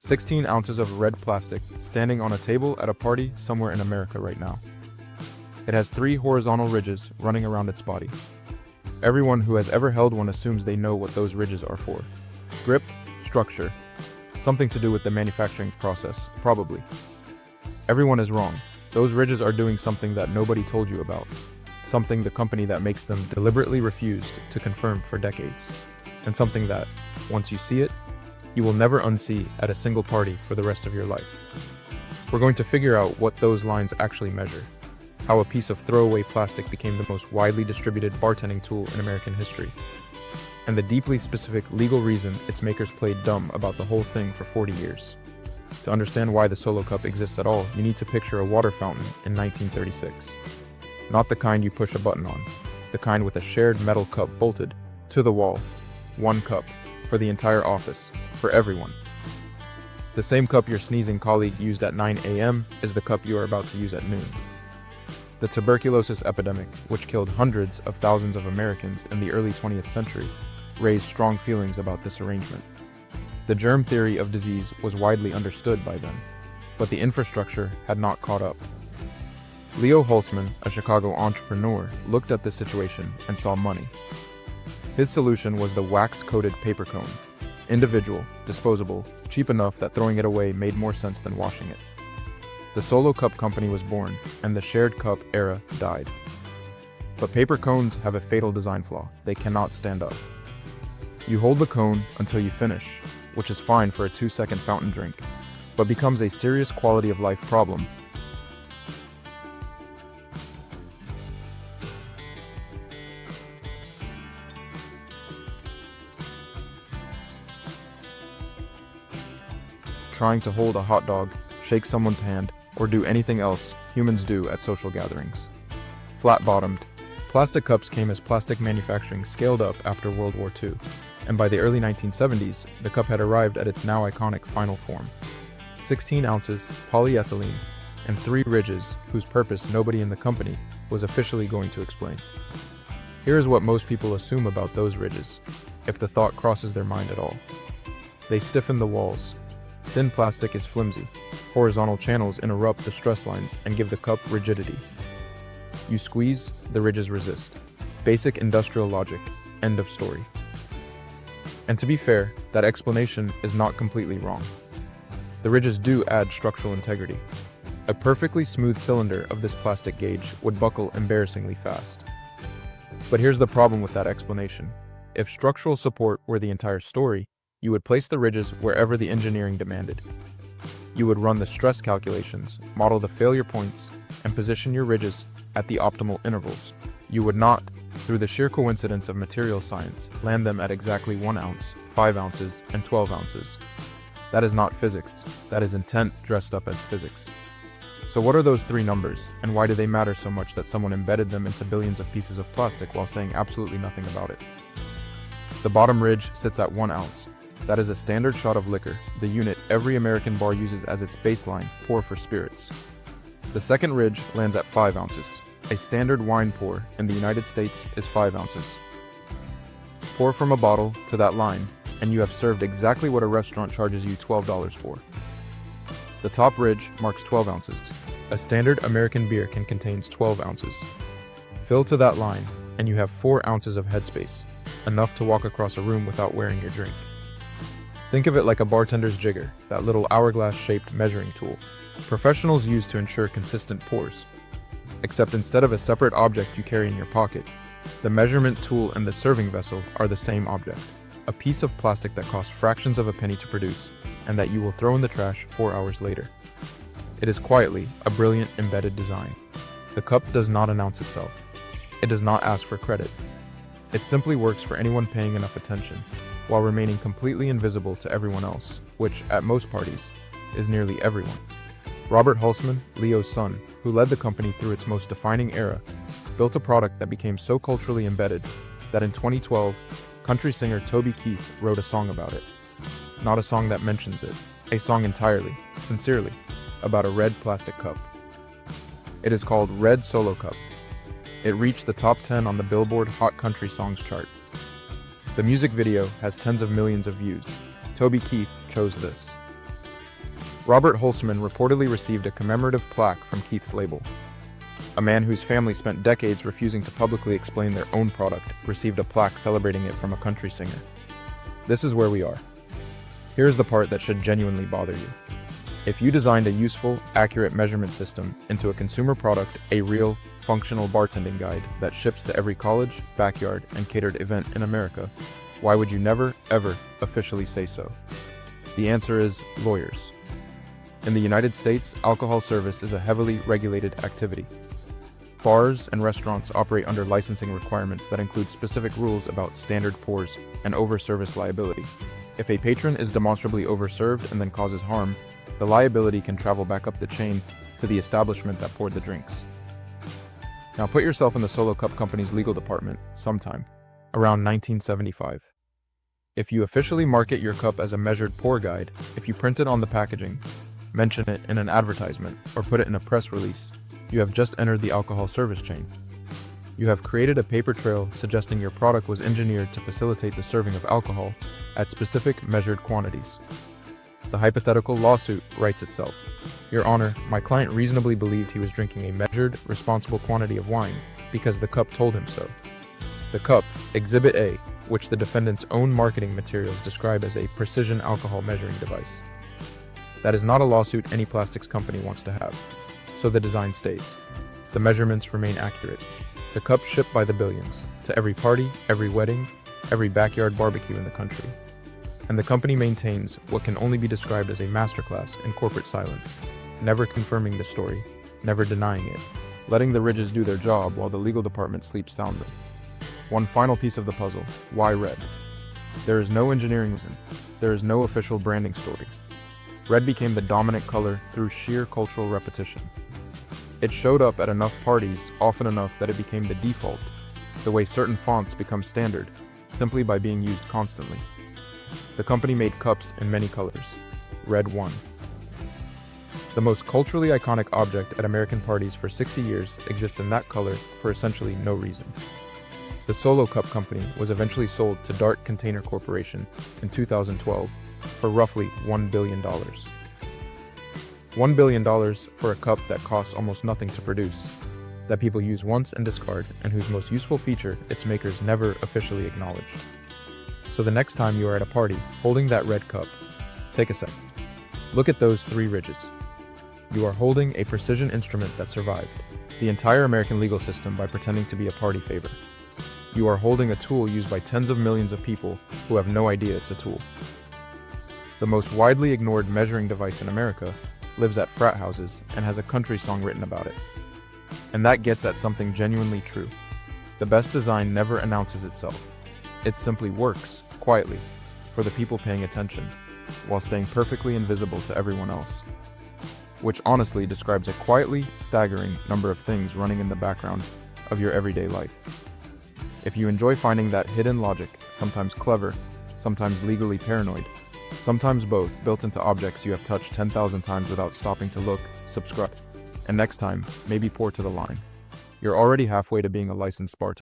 16 ounces of red plastic standing on a table at a party somewhere in America right now. It has 3 horizontal ridges running around its body. Everyone who has ever held one assumes they know what those ridges are for. Grip, structure, something to do with the manufacturing process, probably. Everyone is wrong. Those ridges are doing something that nobody told you about. Something the company that makes them deliberately refused to confirm for decades. And something that, once you see it, you will never unsee at a single party for the rest of your life. We're going to figure out what those lines actually measure, how a piece of throwaway plastic became the most widely distributed bartending tool in American history, and the deeply specific legal reason its makers played dumb about the whole thing for 40 years. To understand why the Solo Cup exists at all, you need to picture a water fountain in 1936. Not the kind you push a button on, the kind with a shared metal cup bolted to the wall. One cup, for the entire office, for everyone. The same cup your sneezing colleague used at 9 a.m. is the cup you are about to use at noon. The tuberculosis epidemic, which killed hundreds of thousands of Americans in the early 20th century, raised strong feelings about this arrangement. The germ theory of disease was widely understood by then, but the infrastructure had not caught up. Leo Holtzman, a Chicago entrepreneur, looked at this situation and saw money. His solution was the wax-coated paper cone. Individual, disposable, cheap enough that throwing it away made more sense than washing it. The Solo Cup company was born, and the shared cup era died. But paper cones have a fatal design flaw. They cannot stand up. You hold the cone until you finish, which is fine for a 2-second fountain drink, but becomes a serious quality of life problem. Trying to hold a hot dog, shake someone's hand, or do anything else humans do at social gatherings. Flat-bottomed, plastic cups came as plastic manufacturing scaled up after World War II, and by the early 1970s, the cup had arrived at its now iconic final form. 16 ounces, polyethylene, and 3 ridges whose purpose nobody in the company was officially going to explain. Here is what most people assume about those ridges, if the thought crosses their mind at all. They stiffen the walls. Thin plastic is flimsy. Horizontal channels interrupt the stress lines and give the cup rigidity. You squeeze, the ridges resist. Basic industrial logic. End of story. And to be fair, that explanation is not completely wrong. The ridges do add structural integrity. A perfectly smooth cylinder of this plastic gauge would buckle embarrassingly fast. But here's the problem with that explanation. If structural support were the entire story, you would place the ridges wherever the engineering demanded. You would run the stress calculations, model the failure points, and position your ridges at the optimal intervals. You would not, through the sheer coincidence of material science, land them at exactly 1 ounce, 5 ounces, and 12 ounces. That is not physics. That is intent dressed up as physics. So what are those 3 numbers, and why do they matter so much that someone embedded them into billions of pieces of plastic while saying absolutely nothing about it? The bottom ridge sits at 1 ounce. That is a standard shot of liquor, the unit every American bar uses as its baseline pour for spirits. The second ridge lands at 5 ounces. A standard wine pour in the United States is 5 ounces. Pour from a bottle to that line, and you have served exactly what a restaurant charges you $12 for. The top ridge marks 12 ounces. A standard American beer can contain 12 ounces. Fill to that line, and you have 4 ounces of headspace, enough to walk across a room without wearing your drink. Think of it like a bartender's jigger, that little hourglass-shaped measuring tool professionals use to ensure consistent pours. Except instead of a separate object you carry in your pocket, the measurement tool and the serving vessel are the same object, a piece of plastic that costs fractions of a penny to produce and that you will throw in the trash 4 hours later. It is quietly a brilliant embedded design. The cup does not announce itself. It does not ask for credit. It simply works for anyone paying enough attention, while remaining completely invisible to everyone else, which, at most parties, is nearly everyone. Robert Holtzman, Leo's son, who led the company through its most defining era, built a product that became so culturally embedded that in 2012, country singer Toby Keith wrote a song about it. Not a song that mentions it, a song entirely, sincerely, about a red plastic cup. It is called Red Solo Cup. It reached the top 10 on the Billboard Hot Country Songs chart. The music video has tens of millions of views. Toby Keith chose this. Robert Holzman reportedly received a commemorative plaque from Keith's label. A man whose family spent decades refusing to publicly explain their own product received a plaque celebrating it from a country singer. This is where we are. Here's the part that should genuinely bother you. If you designed a useful, accurate measurement system into a consumer product, a real, functional bartending guide that ships to every college, backyard, and catered event in America, why would you never, ever officially say so? The answer is lawyers. In the United States, alcohol service is a heavily regulated activity. Bars and restaurants operate under licensing requirements that include specific rules about standard pours and over-service liability. If a patron is demonstrably overserved and then causes harm, the liability can travel back up the chain to the establishment that poured the drinks. Now put yourself in the Solo Cup Company's legal department sometime, around 1975. If you officially market your cup as a measured pour guide, if you print it on the packaging, mention it in an advertisement, or put it in a press release, you have just entered the alcohol service chain. You have created a paper trail suggesting your product was engineered to facilitate the serving of alcohol at specific measured quantities. The hypothetical lawsuit writes itself. Your Honor, my client reasonably believed he was drinking a measured, responsible quantity of wine because the cup told him so. The cup, Exhibit A, which the defendant's own marketing materials describe as a precision alcohol measuring device. That is not a lawsuit any plastics company wants to have. So the design stays. The measurements remain accurate. The cups shipped by the billions, to every party, every wedding, every backyard barbecue in the country. And the company maintains what can only be described as a masterclass in corporate silence, never confirming the story, never denying it, letting the ridges do their job while the legal department sleeps soundly. One final piece of the puzzle: why red? There is no engineering reason. There is no official branding story. Red became the dominant color through sheer cultural repetition. It showed up at enough parties, often enough that it became the default, the way certain fonts become standard, simply by being used constantly. The company made cups in many colors. Red won. The most culturally iconic object at American parties for 60 years exists in that color for essentially no reason. The Solo Cup Company was eventually sold to Dart Container Corporation in 2012 for roughly $1 billion. $1 billion for a cup that costs almost nothing to produce, that people use once and discard, and whose most useful feature its makers never officially acknowledged. So the next time you are at a party holding that red cup, take a second. Look at those three ridges. You are holding a precision instrument that survived the entire American legal system by pretending to be a party favor. You are holding a tool used by tens of millions of people who have no idea it's a tool. The most widely ignored measuring device in America lives at frat houses and has a country song written about it. And that gets at something genuinely true. The best design never announces itself. It simply works, quietly, for the people paying attention, while staying perfectly invisible to everyone else. Which honestly describes a quietly staggering number of things running in the background of your everyday life. If you enjoy finding that hidden logic, sometimes clever, sometimes legally paranoid, sometimes both, built into objects you have touched 10,000 times without stopping to look, subscribe, and next time, maybe pour to the line. You're already halfway to being a licensed bartender.